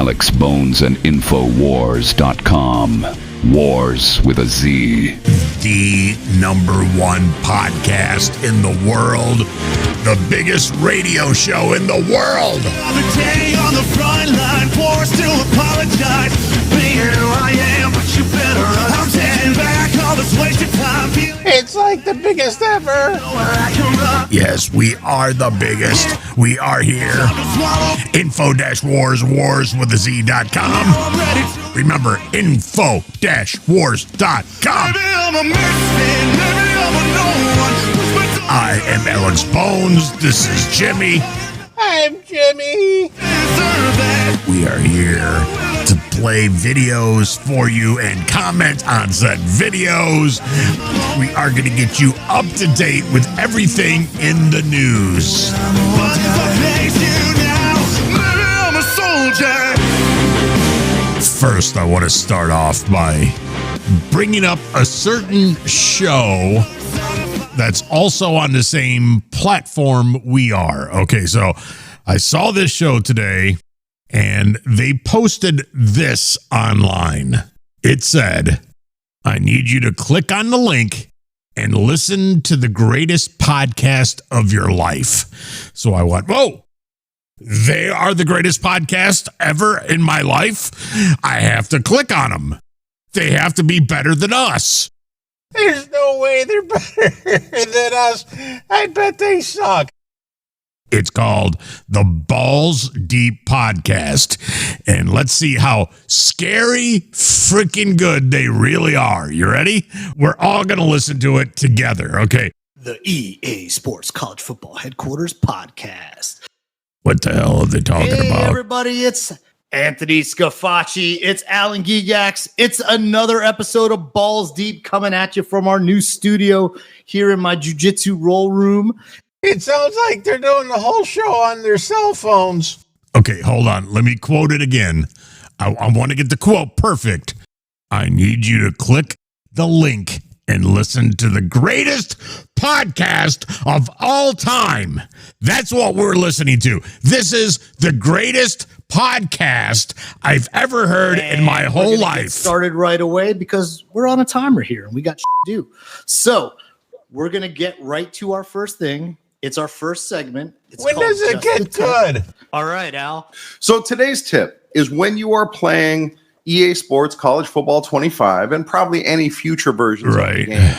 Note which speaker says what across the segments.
Speaker 1: Alex Bones and Infowars.com. Wars with a Z.
Speaker 2: The #1 podcast in the world. The biggest radio show in the world.
Speaker 3: Another day on the front line, forced to apologize. Being who I am, but you better run. I'm taking back all this wasted time.
Speaker 4: It's like the biggest ever.
Speaker 2: Yes, we are the biggest. We are here. Info-wars, warswithaz.com. Remember, info-wars.com. I am Alex Bones. This is Jimmy.
Speaker 4: I'm Jimmy.
Speaker 2: We are here to play videos for you and comment on said videos. We are going to get you up to date with everything in the news. First, I want to start off by bringing up a certain show that's also on the same platform we are. Okay, so I saw this show today, and they posted this online. It said, I need you to click on the link and listen to the greatest podcast of your life. So I went, whoa, they are the greatest podcast ever in my life. I have to click on them. They have to be better than us.
Speaker 4: There's no way they're better than us. I bet they suck.
Speaker 2: It's called the Balls Deep Podcast. And let's see how scary freaking good they really are. You ready? We're all going to listen to it together. Okay.
Speaker 5: The EA Sports College Football Headquarters Podcast.
Speaker 2: What the hell are they talking about?
Speaker 5: Hey, everybody. It's Anthony Scafacci. It's Alan Gigax. It's another episode of Balls Deep coming at you from our new studio here in my jiu-jitsu roll room.
Speaker 4: It sounds like they're doing the whole show on their cell phones.
Speaker 2: Okay, hold on. Let me quote it again. I want to get the quote perfect. I need you to click the link and listen to the greatest podcast of all time. That's what we're listening to. This is the greatest podcast I've ever heard in my whole life.
Speaker 5: Get started right away because we're on a timer here and we got shit to do. So we're going to get right to our first thing. It's our first segment.
Speaker 4: When does it get good?
Speaker 5: All right, Al.
Speaker 6: So today's tip is when you are playing EA Sports College Football 25 and probably any future versions of the game,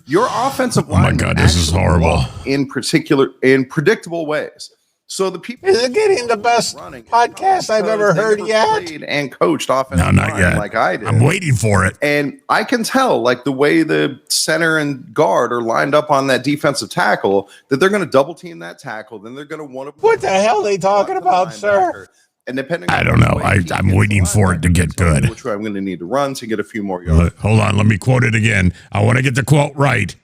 Speaker 6: your offensive line.
Speaker 2: Oh my God, this is horrible.
Speaker 6: In predictable ways. So the people
Speaker 4: is it getting the best podcast I've ever heard yet?
Speaker 6: Played and coached offensive
Speaker 2: no, not
Speaker 6: line
Speaker 2: yet.
Speaker 6: like I did.
Speaker 2: I'm waiting for it.
Speaker 6: And I can tell, like the way the center and guard are lined up on that defensive tackle, that they're going to double team that tackle. Then they're going to want to.
Speaker 4: What the hell are they talking about, sir?
Speaker 6: And depending,
Speaker 2: I don't know. I'm waiting for it to get good.
Speaker 6: Which way I'm going to need to run to get a few more yards.
Speaker 2: Hold on. Let me quote it again. I want to get the quote right.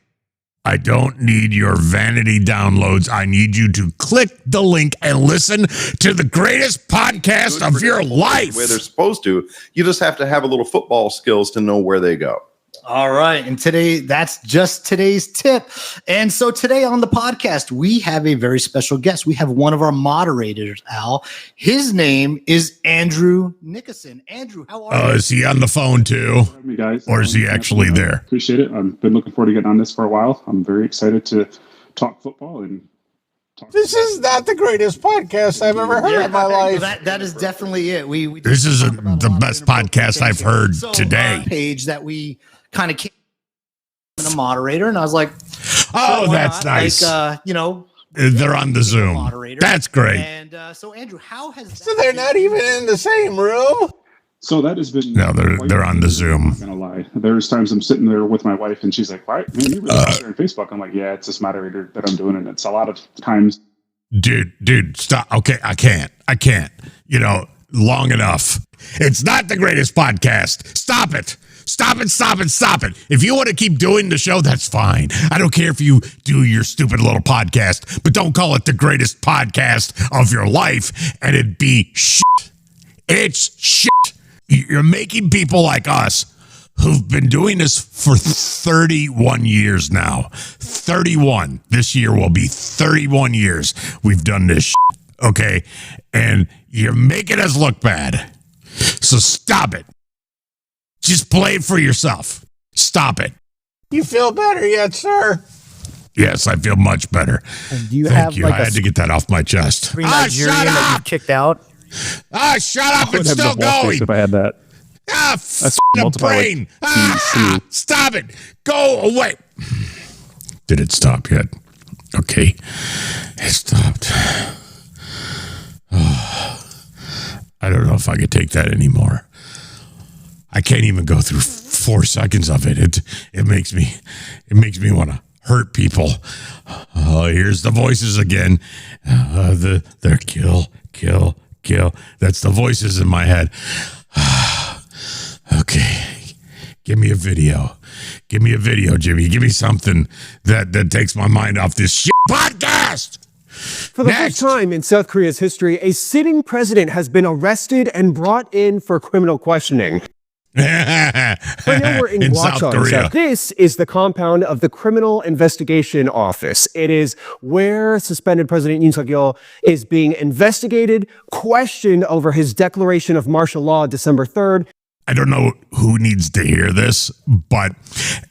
Speaker 2: I don't need your vanity downloads. I need you to click the link and listen to the greatest podcast of your life.
Speaker 6: Where they're supposed to. You just have to have a little football skills to know where they go.
Speaker 5: All right. And today, that's just today's tip. And so today on the podcast, we have a very special guest. We have one of our moderators, Al. His name is Andrew Nickerson. Andrew, how are you?
Speaker 2: Is he on the phone too?
Speaker 7: Me guys.
Speaker 2: Or is he actually there?
Speaker 7: Appreciate it. I've been looking forward to getting on this for a while. I'm very excited to talk football and talk.
Speaker 4: This is not the greatest podcast I've ever heard in my life.
Speaker 5: That is definitely it. We
Speaker 2: This is the best podcast I've heard today.
Speaker 5: Page that we kind of came a moderator, and I was like,
Speaker 2: oh, that's nice.
Speaker 5: Like,
Speaker 2: they're on the Zoom.
Speaker 5: Moderator.
Speaker 2: That's great.
Speaker 5: And so, Andrew, how has
Speaker 4: so they're not even in the same room?
Speaker 7: So that has been.
Speaker 2: No, they're on the Zoom.
Speaker 7: I'm not gonna lie. There's times I'm sitting there with my wife, and she's like, "Why, man, you really out there on Facebook?" I'm like, "Yeah, it's this moderator that I'm doing, and it's a lot of times."
Speaker 2: Dude, stop. Okay, I can't. Long enough. It's not the greatest podcast. Stop it. Stop it. If you want to keep doing the show, that's fine. I don't care if you do your stupid little podcast, but don't call it the greatest podcast of your life and it'd be shit. It's shit. You're making people like us who've been doing this for 31 years now. 31. This year will be 31 years we've done this shit, okay? And you're making us look bad. So stop it. Just play it for yourself. Stop it.
Speaker 4: You feel better yet, sir?
Speaker 2: Yes, I feel much better.
Speaker 8: And do you
Speaker 2: Thank
Speaker 8: have
Speaker 2: you.
Speaker 8: like
Speaker 2: I had to get that off my chest.
Speaker 8: Green Nigerian
Speaker 2: shut
Speaker 8: that you
Speaker 2: up!
Speaker 8: kicked out?
Speaker 2: Shut up!
Speaker 9: I would
Speaker 2: It's
Speaker 9: have
Speaker 2: still
Speaker 9: the wall face
Speaker 2: going.
Speaker 9: if I had that.
Speaker 2: The
Speaker 9: multiply like
Speaker 2: brain. Stop it. Go away. Did it stop yet? Okay. It stopped. I don't know if I could take that anymore. I can't even go through 4 seconds of it. It makes me want to hurt people. Oh, here's the voices again. They're kill. That's the voices in my head. Okay. Give me a video. Jimmy. Give me something that takes my mind off this shit podcast.
Speaker 10: For the first time in South Korea's history, a sitting president has been arrested and brought in for criminal questioning. Right now we're in Gwacheon. So this is the compound of the Criminal Investigation Office. It is where suspended President Yoon Suk-yeol is being investigated, questioned over his declaration of martial law December 3rd.
Speaker 2: I don't know who needs to hear this, but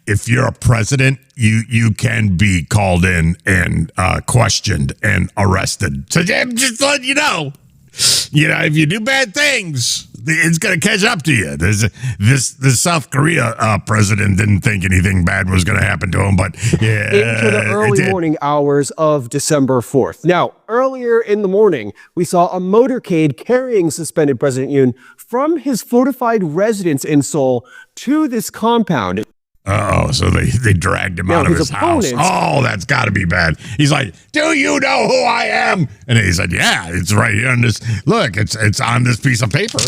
Speaker 2: if you're a president, you can be called in and questioned and arrested. So just let you know, if you do bad things, it's going to catch up to you. This South Korea president didn't think anything bad was going to happen to him, but yeah,
Speaker 10: into the early morning hours of December 4th. Now, earlier in the morning, we saw a motorcade carrying suspended President Yoon from his fortified residence in Seoul to this compound.
Speaker 2: So they dragged him out of his house. Oh, that's got to be bad. He's like, "Do you know who I am?" And he said, "Yeah, it's right here on this. Look, it's on this piece of paper.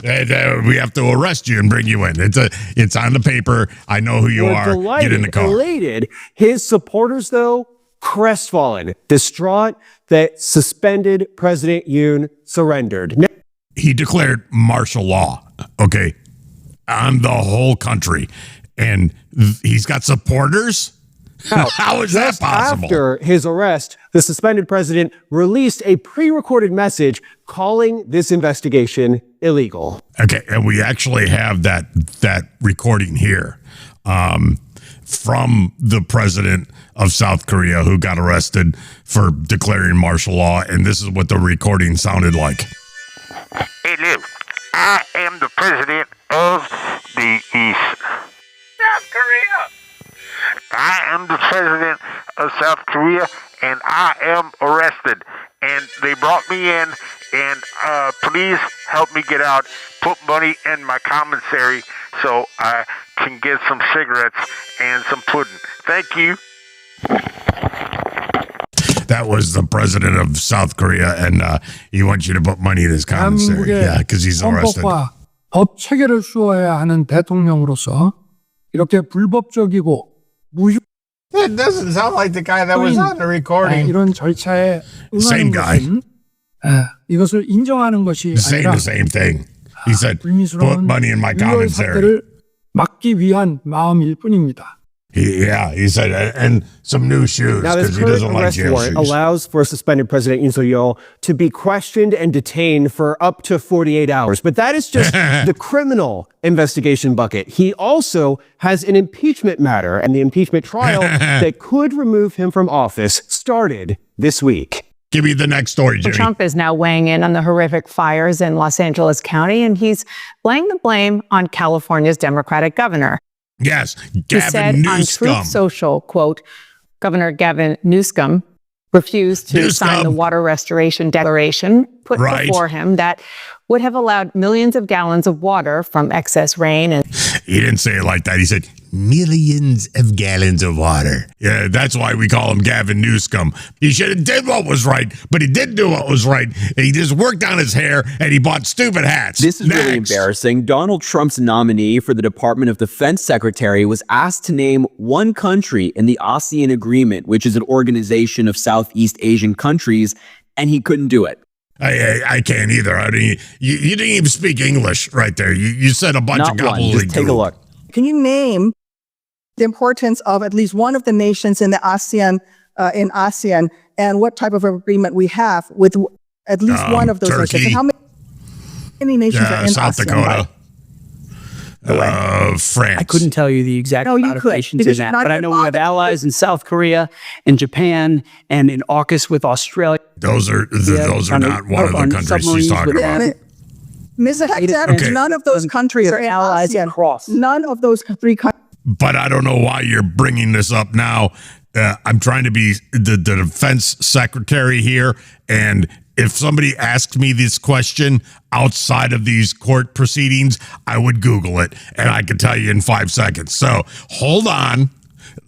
Speaker 2: And, we have to arrest you and bring you in. It's on the paper. I know who you are. Get in the car."
Speaker 10: Elated. His supporters, though, crestfallen, distraught that suspended President Yoon surrendered.
Speaker 2: He declared martial law, okay, on the whole country. And he's got supporters? How is that possible?
Speaker 10: After his arrest, the suspended president released a pre-recorded message calling this investigation illegal.
Speaker 2: Okay, and we actually have that recording here from the president of South Korea who got arrested for declaring martial law, and this is what the recording sounded like.
Speaker 11: Hey, Liv, I am the president of the East. South Korea. I am the president of South Korea, and I am arrested. And they brought me in, and please help me get out. Put money in my commissary so I can get some cigarettes and some pudding. Thank you.
Speaker 2: That was the president of South Korea, and he wants you to put money in his commissary. Yeah, because he's arrested.
Speaker 12: 헌법과 법 체계를 수호해야 하는 대통령으로서 이렇게 불법적이고 무효.
Speaker 4: That doesn't sound like the guy that was on the recording.
Speaker 12: 이런 절차에
Speaker 2: Same guy.
Speaker 12: 것은 이것을 인정하는 것이
Speaker 2: Saying
Speaker 12: 아니라
Speaker 2: the same thing. He said, "Put money in my
Speaker 12: 유혈
Speaker 2: commissary."
Speaker 12: 사태를 막기 위한 마음일 뿐입니다.
Speaker 2: He said, and some new shoes
Speaker 10: Now, this
Speaker 2: because he
Speaker 10: current
Speaker 2: doesn't like
Speaker 10: arrest
Speaker 2: jail
Speaker 10: warrant
Speaker 2: shoes.
Speaker 10: allows for suspended President Yoon Suk-yeol to be questioned and detained for up to 48 hours. But that is just the criminal investigation bucket. He also has an impeachment matter, and the impeachment trial that could remove him from office started this week.
Speaker 2: Give me the next story, Jimmy.
Speaker 13: Trump is now weighing in on the horrific fires in Los Angeles County, and he's laying the blame on California's Democratic governor.
Speaker 2: Yes,
Speaker 13: He
Speaker 2: Gavin
Speaker 13: said on
Speaker 2: Newsom.
Speaker 13: Truth Social, quote, Governor Gavin Newsom refused to sign the water restoration declaration put before him that would have allowed millions of gallons of water from excess rain. And
Speaker 2: He didn't say it like that. He said millions of gallons of water. Yeah, that's why we call him Gavin Newsom. He should have did what was right, but he didn't do what was right. He just worked on his hair and he bought stupid hats.
Speaker 14: This is really embarrassing. Donald Trump's nominee for the Department of Defense Secretary was asked to name one country in the ASEAN Agreement, which is an organization of Southeast Asian countries, and he couldn't do it.
Speaker 2: I can't either. I mean, you didn't even speak English right there. You said a bunch of gobbledygook.
Speaker 14: Just take a look.
Speaker 15: Can you name the importance of at least one of the nations in the ASEAN, and what type of agreement we have with at least one of those
Speaker 2: Turkey.
Speaker 15: nations? And how many? Many nations are in
Speaker 2: South
Speaker 15: ASEAN.
Speaker 2: Dakota. France.
Speaker 8: I couldn't tell you the exact amount of nations in that, but I know we have allies in South Korea and Japan and in AUKUS with Australia.
Speaker 2: Those are not one of the countries she's talking about.
Speaker 15: Ms. Hector, none of those countries are allies yet. None of those three countries.
Speaker 2: But I don't know why you're bringing this up now. I'm trying to be the defense secretary here, and if somebody asked me this question outside of these court proceedings, I would Google it, and I could tell you in 5 seconds. So hold on.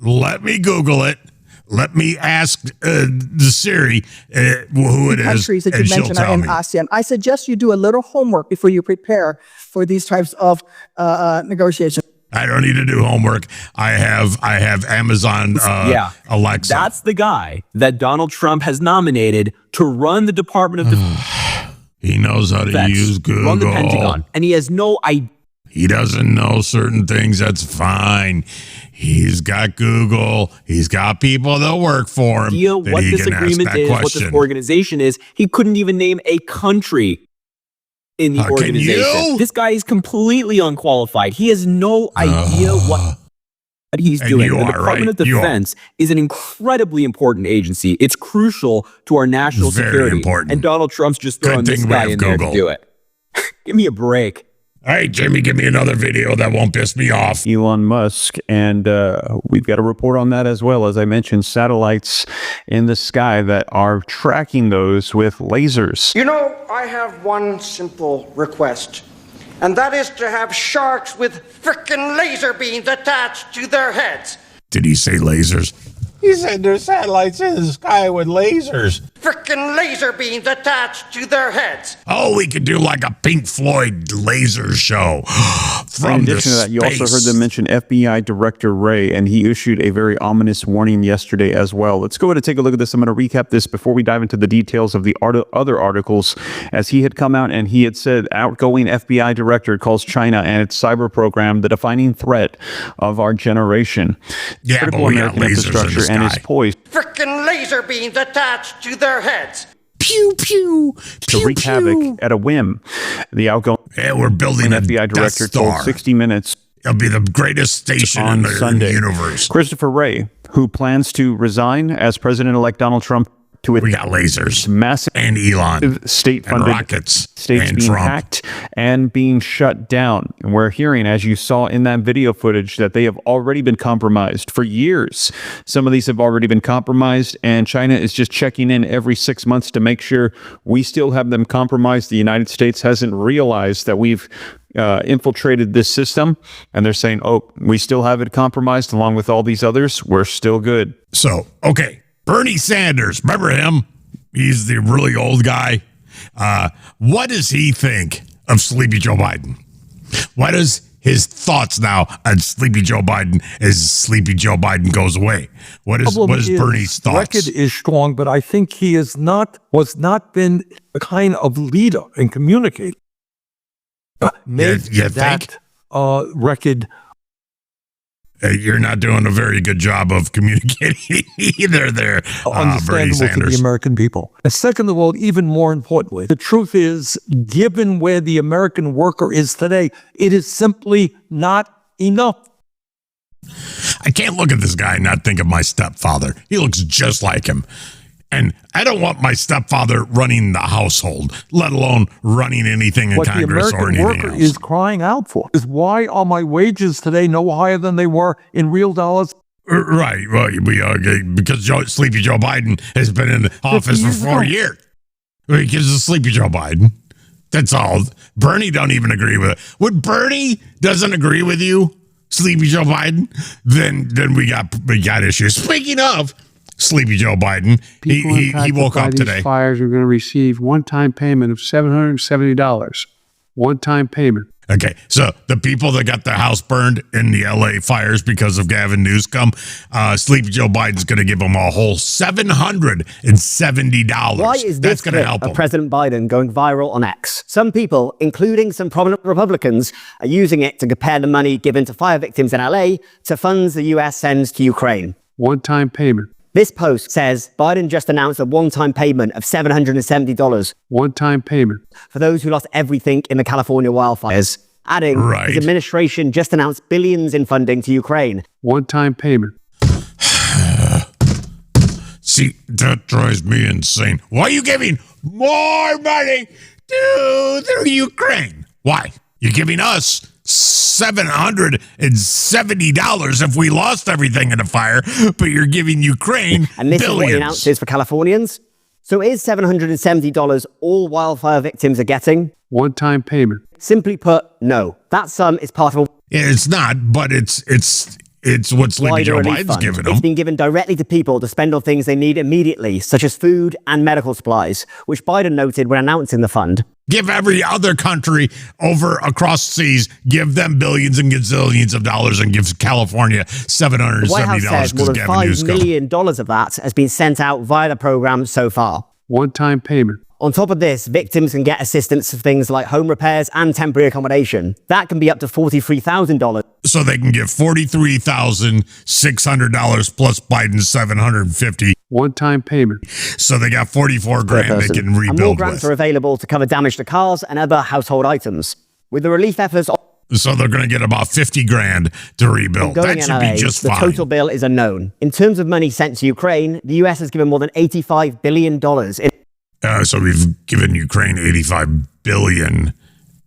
Speaker 2: Let me Google it. Let me ask the Siri who it is,
Speaker 15: countries that
Speaker 2: and
Speaker 15: you
Speaker 2: she'll
Speaker 15: mentioned are
Speaker 2: tell
Speaker 15: in
Speaker 2: me.
Speaker 15: ASEAN. I suggest you do a little homework before you prepare for these types of negotiations.
Speaker 2: I don't need to do homework. I have Amazon Alexa.
Speaker 14: That's the guy that Donald Trump has nominated to run the Department of Defense.
Speaker 2: He knows how to use Google.
Speaker 14: Run the Pentagon. And he has no idea.
Speaker 2: He doesn't know certain things. That's fine. He's got Google. He's got people that work for him.
Speaker 14: What this agreement is, what this organization is. He couldn't even name a country in the organization. This guy is completely unqualified. He has no idea what he's doing. The Department of Defense is an incredibly important agency. It's crucial to our national security.
Speaker 2: Important.
Speaker 14: And Donald Trump's just throwing this guy in there to do it. Give me a break.
Speaker 2: All right, Jimmy, give me another video that won't piss me off.
Speaker 9: Elon Musk, and we've got a report on that as well. As I mentioned, satellites in the sky that are tracking those with lasers.
Speaker 16: You know, I have one simple request, and that is to have sharks with frickin' laser beams attached to their heads.
Speaker 2: Did he say lasers?
Speaker 4: He said there's satellites in the sky with lasers.
Speaker 16: Frickin' laser beams attached to their heads.
Speaker 2: Oh, we could do like a Pink Floyd laser show from
Speaker 9: In addition to that, you also heard them mention FBI Director Wray, and he issued a very ominous warning yesterday as well. Let's go ahead and take a look at this. I'm going to recap this before we dive into the details of the other articles, as he had come out and he had said outgoing FBI director calls China and its cyber program the defining threat of our generation.
Speaker 2: Yeah,
Speaker 9: Critical
Speaker 2: but we
Speaker 9: American
Speaker 2: got lasers
Speaker 9: infrastructure
Speaker 2: in the
Speaker 9: and is
Speaker 2: sky.
Speaker 9: poised
Speaker 16: Frickin' laser beams attached to their heads.
Speaker 2: Pew, pew,
Speaker 9: to wreak havoc at a whim. The outgoing
Speaker 2: we're building a
Speaker 9: FBI director
Speaker 2: Death Star.
Speaker 9: told 60 Minutes
Speaker 2: it'll be the greatest station
Speaker 9: on
Speaker 2: in the
Speaker 9: Sunday.
Speaker 2: universe.
Speaker 9: Christopher Wray, who plans to resign as President-elect Donald Trump to
Speaker 2: we got lasers
Speaker 9: massive
Speaker 2: and Elon
Speaker 9: state-funded
Speaker 2: and rockets
Speaker 9: states
Speaker 2: and
Speaker 9: being
Speaker 2: Trump.
Speaker 9: hacked and being shut down. And we're hearing, as you saw in that video footage, that they have already been compromised for years. Some of these have already been compromised, and China is just checking in every 6 months to make sure we still have them compromised. The United States hasn't realized that we've infiltrated this system, and they're saying, oh, we still have it compromised along with all these others. We're still good.
Speaker 2: So, okay. Bernie Sanders, remember him? He's the really old guy. What does he think of Sleepy Joe Biden? What is his thoughts now on Sleepy Joe Biden as Sleepy Joe Biden goes away? What is Bernie's thoughts?
Speaker 17: Record is strong, but I think he was not been the kind of leader and communicator. Made
Speaker 2: you
Speaker 17: that record.
Speaker 2: You're not doing a very good job of communicating either there, Bernie
Speaker 17: Understandable to
Speaker 2: Sanders.
Speaker 17: the American people. And second of all, even more importantly, the truth is, given where the American worker is today, it is simply not enough.
Speaker 2: I can't look at this guy and not think of my stepfather. He looks just like him. And I don't want my stepfather running the household, let alone running anything in
Speaker 17: What the
Speaker 2: Congress or
Speaker 17: American
Speaker 2: anything
Speaker 17: worker
Speaker 2: else.
Speaker 17: is crying out for is, why are my wages today no higher than they were in real dollars?
Speaker 2: Right. Well, because Sleepy Joe Biden has been in office for 4 years. Because of Sleepy Joe Biden. That's all. Bernie don't even agree with it. When Bernie doesn't agree with you, Sleepy Joe Biden, then we got issues. Speaking of Sleepy Joe Biden, he woke up today.
Speaker 18: These fires are going to receive one-time payment of $770. One-time payment.
Speaker 2: Okay, so the people that got their house burned in the LA fires because of Gavin Newsom, Sleepy Joe Biden's going to give them a whole $770.
Speaker 19: Why is
Speaker 2: That's
Speaker 19: this
Speaker 2: going to
Speaker 19: clip
Speaker 2: help
Speaker 19: of
Speaker 2: them.
Speaker 19: President Biden going viral on X? Some people, including some prominent Republicans, are using it to compare the money given to fire victims in LA to funds the US sends to Ukraine.
Speaker 18: One-time payment.
Speaker 19: This post says Biden just announced a one-time payment of $770.
Speaker 18: One-time payment.
Speaker 19: For those who lost everything in the California wildfires. Adding, his administration just announced billions in funding to Ukraine.
Speaker 18: One-time payment.
Speaker 2: See, that drives me insane. Why are you giving more money to the Ukraine? Why? You're giving us $770 if we lost everything in a fire, but you're giving Ukraine
Speaker 19: and this
Speaker 2: billions.
Speaker 19: Is what he announces for Californians. So is $770 all wildfire victims are getting?
Speaker 18: One-time payment.
Speaker 19: Simply put, no. That sum is part of a...
Speaker 2: It's not, but it's what Sleepy Joe Biden's giving them.
Speaker 19: It's been given directly to people to spend on things they need immediately, such as food and medical supplies, which Biden noted when announcing the fund.
Speaker 2: Give every other country over across seas, give them billions and gazillions of dollars, and give California $770.
Speaker 19: The White House says more than $5 million of that has been sent out via the program so far.
Speaker 18: One-time payment.
Speaker 19: On top of this, victims can get assistance for things like home repairs and temporary accommodation. That can be up to $43,000.
Speaker 2: So they can give $43,600 plus Biden's $750.
Speaker 18: One-time payment.
Speaker 2: So they got $44,000 they can rebuild
Speaker 19: and more grants
Speaker 2: with.
Speaker 19: are available to cover damage to cars and other household items. With the relief efforts...
Speaker 2: So they're going to get about $50,000 to rebuild. That should be just fine.
Speaker 19: The total bill is unknown. In terms of money sent to Ukraine, the US has given more than $85 billion
Speaker 2: so we've given Ukraine $85 billion.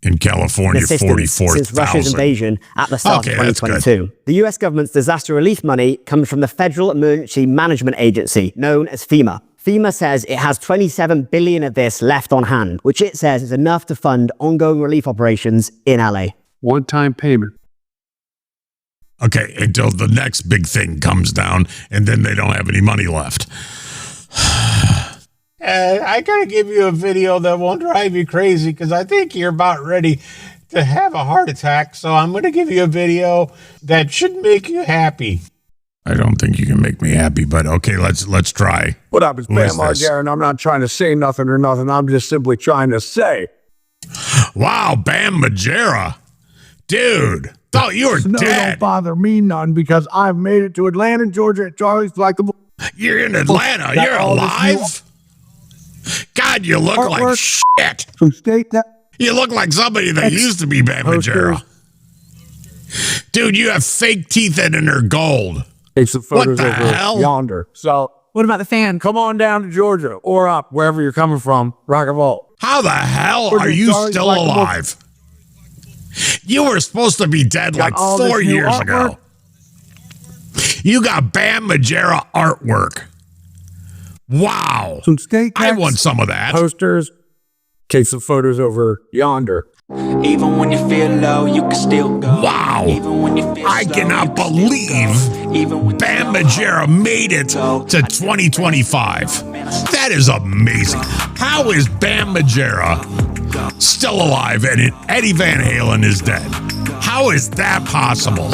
Speaker 2: In California, 44,000.
Speaker 19: Since Russia's invasion at the start of 2022. The US government's disaster relief money comes from the Federal Emergency Management Agency, known as FEMA. FEMA says it has $27 billion of this left on hand, which it says is enough to fund ongoing relief operations in LA.
Speaker 18: One-time payment.
Speaker 2: Okay, until the next big thing comes down, and then they don't have any money left.
Speaker 4: I gotta give you a video that won't drive you crazy because I think you're about ready to have a heart attack. So I'm gonna give you a video that should make you happy.
Speaker 2: I don't think you can make me happy, but okay, let's try.
Speaker 17: What up, it's Bam Margera, and I'm not trying to say nothing or nothing. I'm just simply trying to say.
Speaker 2: Wow, Bam Margera. Dude, thought you were
Speaker 17: dead. Don't bother me none because I've made it to Atlanta, Georgia at Charlie's like the...
Speaker 2: You're in Atlanta. You're alive? God, you look like shit.
Speaker 17: From state that
Speaker 2: you look like somebody that used to be Bam Margera. Dude, you have fake teeth and they're gold.
Speaker 17: Take some photos
Speaker 2: what the
Speaker 17: over
Speaker 2: hell?
Speaker 17: Yonder. So,
Speaker 15: what about the fan?
Speaker 17: Come on down to Georgia or up wherever you're coming from. Rock and roll.
Speaker 2: How the hell are you still alive? You were supposed to be dead like 4 years ago. You got Bam Margera artwork. Wow.
Speaker 17: Some skate
Speaker 2: I want some of that.
Speaker 17: Posters. Take some photos over yonder.
Speaker 20: Even when you feel low, you can still go.
Speaker 2: Wow.
Speaker 20: Even when you feel
Speaker 2: I cannot believe Bam Margera made it to 2025. That is amazing. How is Bam Margera still alive and Eddie Van Halen is dead? How is that possible?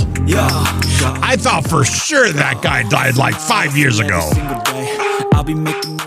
Speaker 2: I thought for sure that guy died like 5 years ago.
Speaker 20: I'll be making